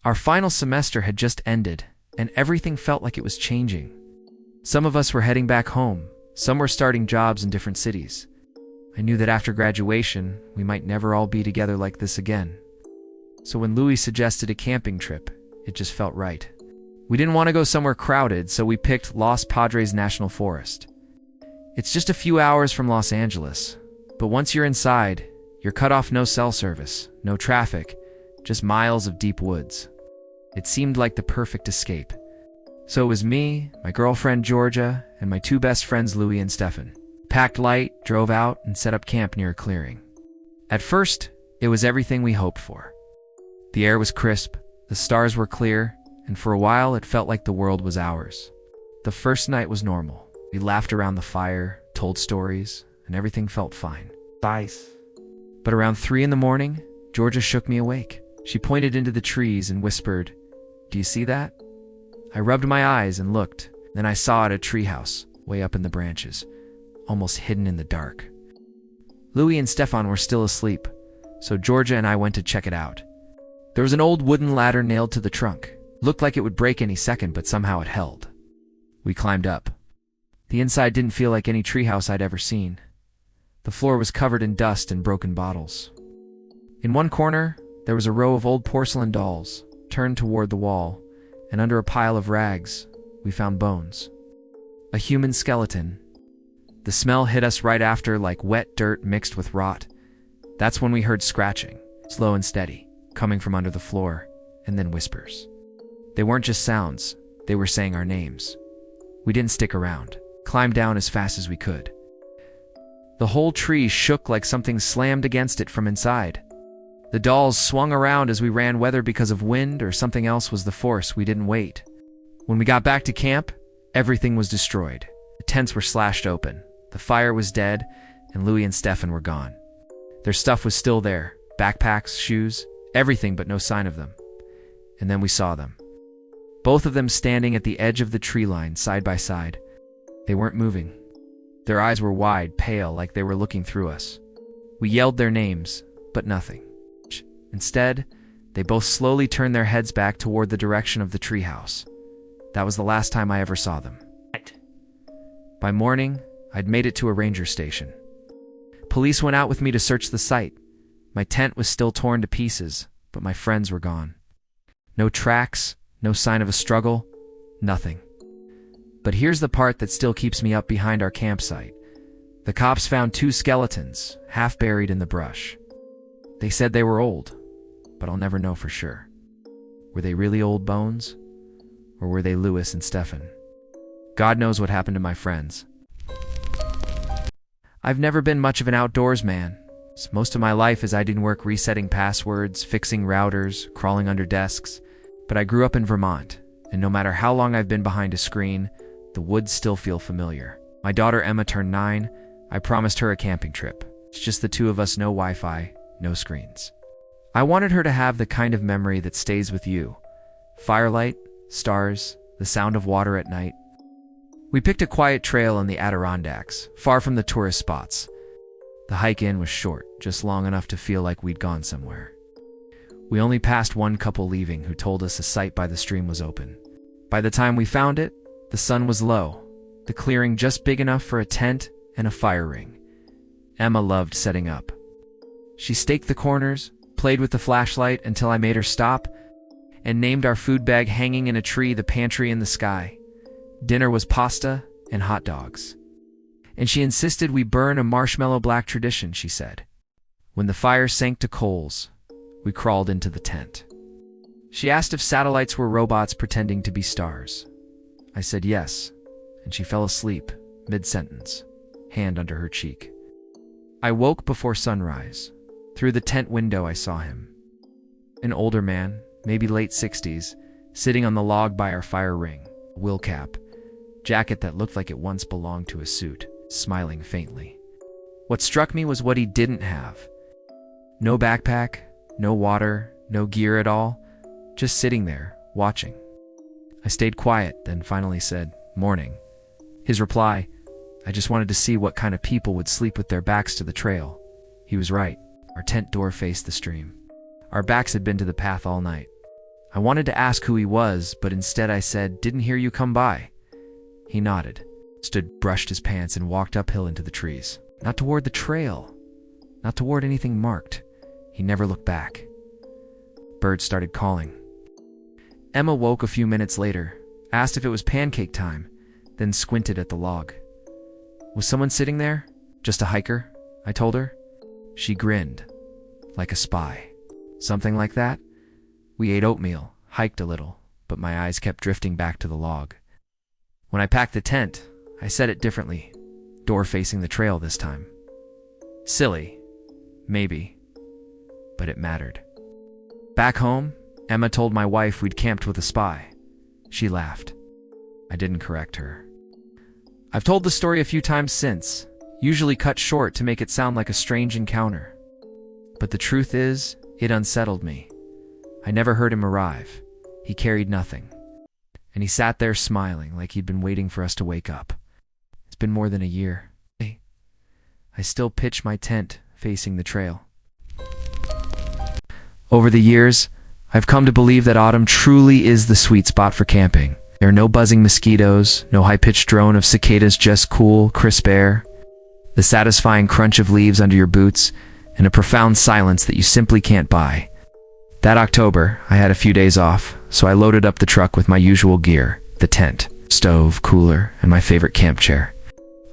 Our final semester had just ended, and everything felt like it was changing. Some of us were heading back home, some were starting jobs in different cities. I knew that after graduation, we might never all be together like this again. So when Louis suggested a camping trip, it just felt right. We didn't want to go somewhere crowded, so we picked Los Padres National Forest. It's just a few hours from Los Angeles, but once you're inside, you're cut off. No cell service, no traffic, just miles of deep woods. It seemed like the perfect escape. So it was me, my girlfriend Georgia, and my two best friends Louis and Stefan. Packed light, drove out, and set up camp near a clearing. At first, it was everything we hoped for. The air was crisp, the stars were clear, and for a while it felt like the world was ours. The first night was normal. We laughed around the fire, told stories, and everything felt fine. Nice. But around 3 in the morning, Georgia shook me awake. She pointed into the trees and whispered, "Do you see that?" I rubbed my eyes and looked. Then I saw it, a treehouse, way up in the branches, almost hidden in the dark. Louis and Stefan were still asleep, so Georgia and I went to check it out. There was an old wooden ladder nailed to the trunk. Looked like it would break any second, but somehow it held. We climbed up. The inside didn't feel like any treehouse I'd ever seen. The floor was covered in dust and broken bottles. In one corner, there was a row of old porcelain dolls, turned toward the wall, and under a pile of rags, we found bones. A human skeleton. The smell hit us right after, like wet dirt mixed with rot. That's when we heard scratching, slow and steady, coming from under the floor, and then whispers. They weren't just sounds, they were saying our names. We didn't stick around, climbed down as fast as we could. The whole tree shook like something slammed against it from inside. The dolls swung around as we ran, whether because of wind or something else was the force. We didn't wait. When we got back to camp, everything was destroyed. The tents were slashed open, the fire was dead, and Louis and Stefan were gone. Their stuff was still there, backpacks, shoes, everything, but no sign of them. And then we saw them. Both of them standing at the edge of the tree line, side by side. They weren't moving. Their eyes were wide, pale, like they were looking through us. We yelled their names, but nothing. Instead, they both slowly turned their heads back toward the direction of the treehouse. That was the last time I ever saw them. By morning, I'd made it to a ranger station. Police went out with me to search the site. My tent was still torn to pieces, but my friends were gone. No tracks, no sign of a struggle, nothing. But here's the part that still keeps me up behind our campsite. The cops found 2 skeletons, half buried in the brush. They said they were old, but I'll never know for sure. Were they really old bones? Or were they Louis and Stefan? God knows what happened to my friends. I've never been much of an outdoors man. Most of my life is I didn't work resetting passwords, fixing routers, crawling under desks. But I grew up in Vermont, and no matter how long I've been behind a screen, the woods still feel familiar. My daughter Emma turned 9. I promised her a camping trip. It's just the two of us, no Wi-Fi, no screens. I wanted her to have the kind of memory that stays with you. Firelight, stars, the sound of water at night. We picked a quiet trail in the Adirondacks, far from the tourist spots. The hike in was short, just long enough to feel like we'd gone somewhere. We only passed one couple leaving who told us a site by the stream was open. By the time we found it, the sun was low, the clearing just big enough for a tent and a fire ring. Emma loved setting up. She staked the corners, played with the flashlight until I made her stop, and named our food bag hanging in a tree the pantry in the sky. Dinner was pasta and hot dogs. And she insisted we burn a marshmallow black tradition, she said. When the fire sank to coals, we crawled into the tent. She asked if satellites were robots pretending to be stars. I said yes, and she fell asleep, mid-sentence, hand under her cheek. I woke before sunrise. Through the tent window I saw him. An older man, maybe late 60s, sitting on the log by our fire ring, wool cap, jacket that looked like it once belonged to a suit, smiling faintly. What struck me was what he didn't have. No backpack, no water, no gear at all, just sitting there, watching. I stayed quiet, then finally said, "Morning." His reply, "I just wanted to see what kind of people would sleep with their backs to the trail." He was right. Our tent door faced the stream. Our backs had been to the path all night. I wanted to ask who he was, but instead I said, "Didn't hear you come by." He nodded, brushed his pants, and walked uphill into the trees. Not toward the trail, not toward anything marked. He never looked back. Birds started calling. Emma woke a few minutes later, asked if it was pancake time, then squinted at the log. "Was someone sitting there? Just a hiker?" I told her. She grinned, like a spy. "Something like that?" We ate oatmeal, hiked a little, but my eyes kept drifting back to the log. When I packed the tent, I set it differently, door facing the trail this time. Silly, maybe, but it mattered. Back home, Emma told my wife we'd camped with a spy. She laughed. I didn't correct her. I've told the story a few times since, usually cut short to make it sound like a strange encounter. But the truth is, it unsettled me. I never heard him arrive. He carried nothing. And he sat there smiling like he'd been waiting for us to wake up. It's been more than a year. I still pitch my tent facing the trail. Over the years, I've come to believe that autumn truly is the sweet spot for camping. There are no buzzing mosquitoes, no high-pitched drone of cicadas, just cool, crisp air, the satisfying crunch of leaves under your boots, and a profound silence that you simply can't buy. That October, I had a few days off, so I loaded up the truck with my usual gear, the tent, stove, cooler, and my favorite camp chair.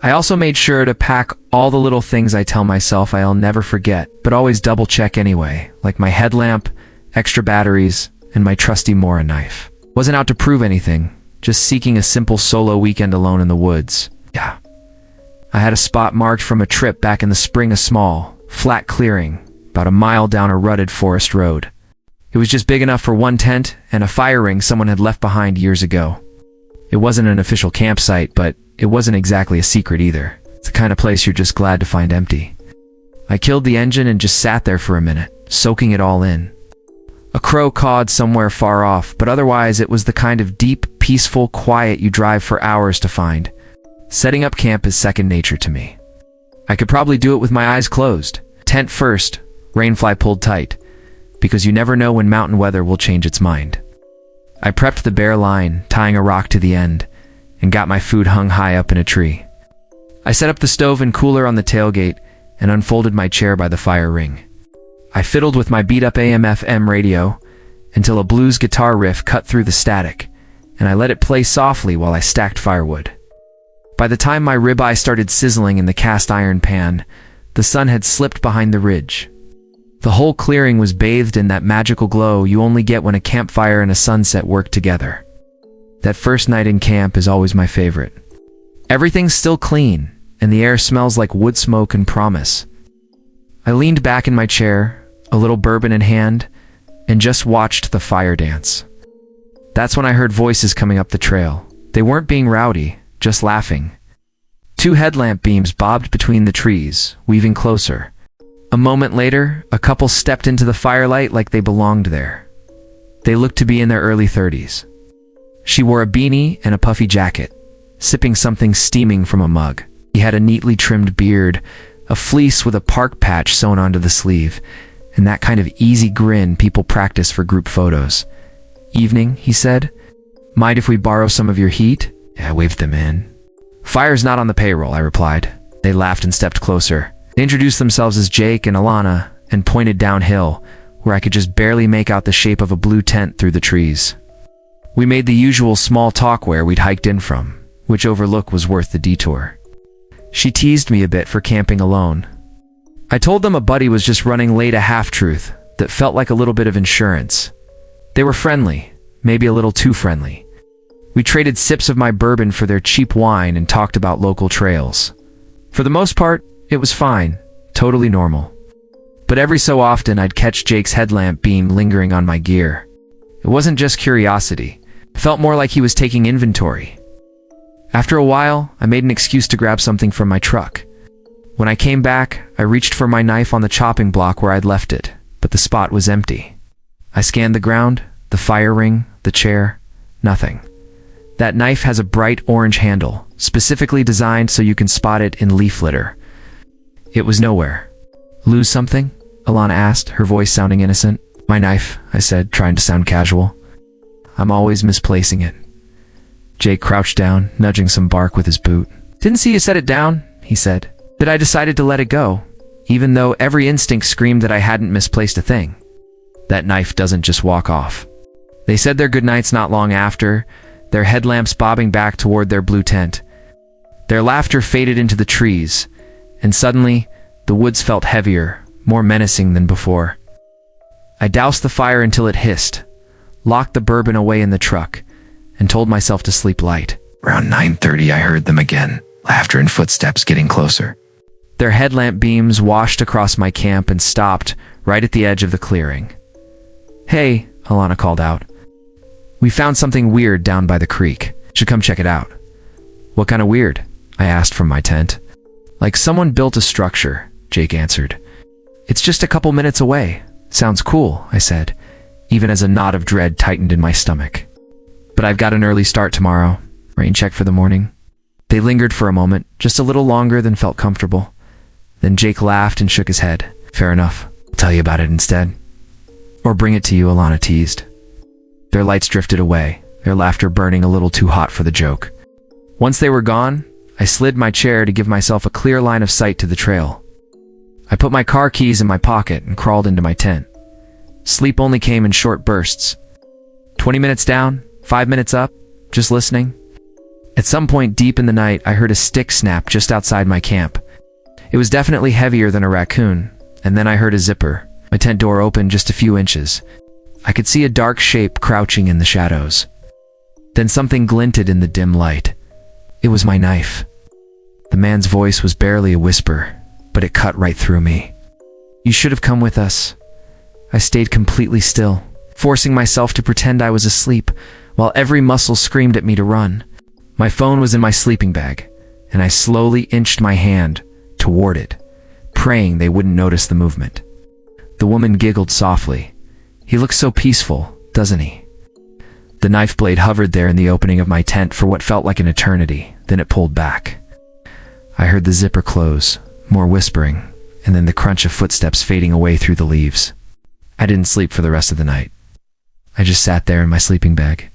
I also made sure to pack all the little things I tell myself I'll never forget, but always double-check anyway, like my headlamp, extra batteries, and my trusty Mora knife. Wasn't out to prove anything, just seeking a simple solo weekend alone in the woods. Yeah. I had a spot marked from a trip back in the spring, a small, flat clearing, about a mile down a rutted forest road. It was just big enough for one tent and a fire ring someone had left behind years ago. It wasn't an official campsite, but it wasn't exactly a secret either. It's the kind of place you're just glad to find empty. I killed the engine and just sat there for a minute, soaking it all in. A crow cawed somewhere far off, but otherwise it was the kind of deep, peaceful quiet you drive for hours to find. Setting up camp is second nature to me. I could probably do it with my eyes closed. Tent first, rainfly pulled tight, because you never know when mountain weather will change its mind. I prepped the bare line, tying a rock to the end, and got my food hung high up in a tree. I set up the stove and cooler on the tailgate and unfolded my chair by the fire ring. I fiddled with my beat-up AM/FM radio until a blues guitar riff cut through the static, and I let it play softly while I stacked firewood. By the time my ribeye started sizzling in the cast iron pan, the sun had slipped behind the ridge. The whole clearing was bathed in that magical glow you only get when a campfire and a sunset work together. That first night in camp is always my favorite. Everything's still clean, and the air smells like wood smoke and promise. I leaned back in my chair, a little bourbon in hand, and just watched the fire dance. That's when I heard voices coming up the trail. They weren't being rowdy, just laughing. 2 headlamp beams bobbed between the trees, weaving closer. A moment later, a couple stepped into the firelight like they belonged there. They looked to be in their early 30s. She wore a beanie and a puffy jacket, sipping something steaming from a mug. He had a neatly trimmed beard, a fleece with a park patch sewn onto the sleeve, and that kind of easy grin people practice for group photos. "Evening," he said. "Mind if we borrow some of your heat?" I waved them in. "Fire's not on the payroll," I replied. They laughed and stepped closer. They introduced themselves as Jake and Alana and pointed downhill, where I could just barely make out the shape of a blue tent through the trees. We made the usual small talk where we'd hiked in from, which overlook was worth the detour. She teased me a bit for camping alone. I told them a buddy was just running late, a half-truth that felt like a little bit of insurance. They were friendly, maybe a little too friendly. We traded sips of my bourbon for their cheap wine and talked about local trails. For the most part, it was fine, totally normal. But every so often I'd catch Jake's headlamp beam lingering on my gear. It wasn't just curiosity. It felt more like he was taking inventory. After a while, I made an excuse to grab something from my truck. When I came back, I reached for my knife on the chopping block where I'd left it, but the spot was empty. I scanned the ground, the fire ring, the chair, nothing. That knife has a bright orange handle, specifically designed so you can spot it in leaf litter. It was nowhere. "Lose something?" Alana asked, her voice sounding innocent. "My knife," I said, trying to sound casual. I'm always misplacing it. Jake crouched down, nudging some bark with his boot. Didn't see you set it down, he said. But I decided to let it go, even though every instinct screamed that I hadn't misplaced a thing. That knife doesn't just walk off. They said their goodnights not long after, their headlamps bobbing back toward their blue tent. Their laughter faded into the trees, and suddenly, the woods felt heavier, more menacing than before. I doused the fire until it hissed, locked the bourbon away in the truck, and told myself to sleep light. Around 9:30, I heard them again, laughter and footsteps getting closer. Their headlamp beams washed across my camp and stopped right at the edge of the clearing. Hey, Alana called out. We found something weird down by the creek. Should come check it out. What kind of weird? I asked from my tent. Like someone built a structure, Jake answered. It's just a couple minutes away. Sounds cool, I said, even as a knot of dread tightened in my stomach. But I've got an early start tomorrow. Rain check for the morning. They lingered for a moment, just a little longer than felt comfortable. Then Jake laughed and shook his head. Fair enough. I'll tell you about it instead. Or bring it to you, Alana teased. Their lights drifted away, their laughter burning a little too hot for the joke. Once they were gone, I slid my chair to give myself a clear line of sight to the trail. I put my car keys in my pocket and crawled into my tent. Sleep only came in short bursts. 20 minutes down, 5 minutes up, just listening. At some point deep in the night, I heard a stick snap just outside my camp. It was definitely heavier than a raccoon, and then I heard a zipper. My tent door opened just a few inches. I could see a dark shape crouching in the shadows. Then something glinted in the dim light. It was my knife. The man's voice was barely a whisper, but it cut right through me. You should have come with us. I stayed completely still, forcing myself to pretend I was asleep, while every muscle screamed at me to run. My phone was in my sleeping bag, and I slowly inched my hand toward it, praying they wouldn't notice the movement. The woman giggled softly. He looks so peaceful, doesn't he? The knife blade hovered there in the opening of my tent for what felt like an eternity, then it pulled back. I heard the zipper close, more whispering, and then the crunch of footsteps fading away through the leaves. I didn't sleep for the rest of the night. I just sat there in my sleeping bag,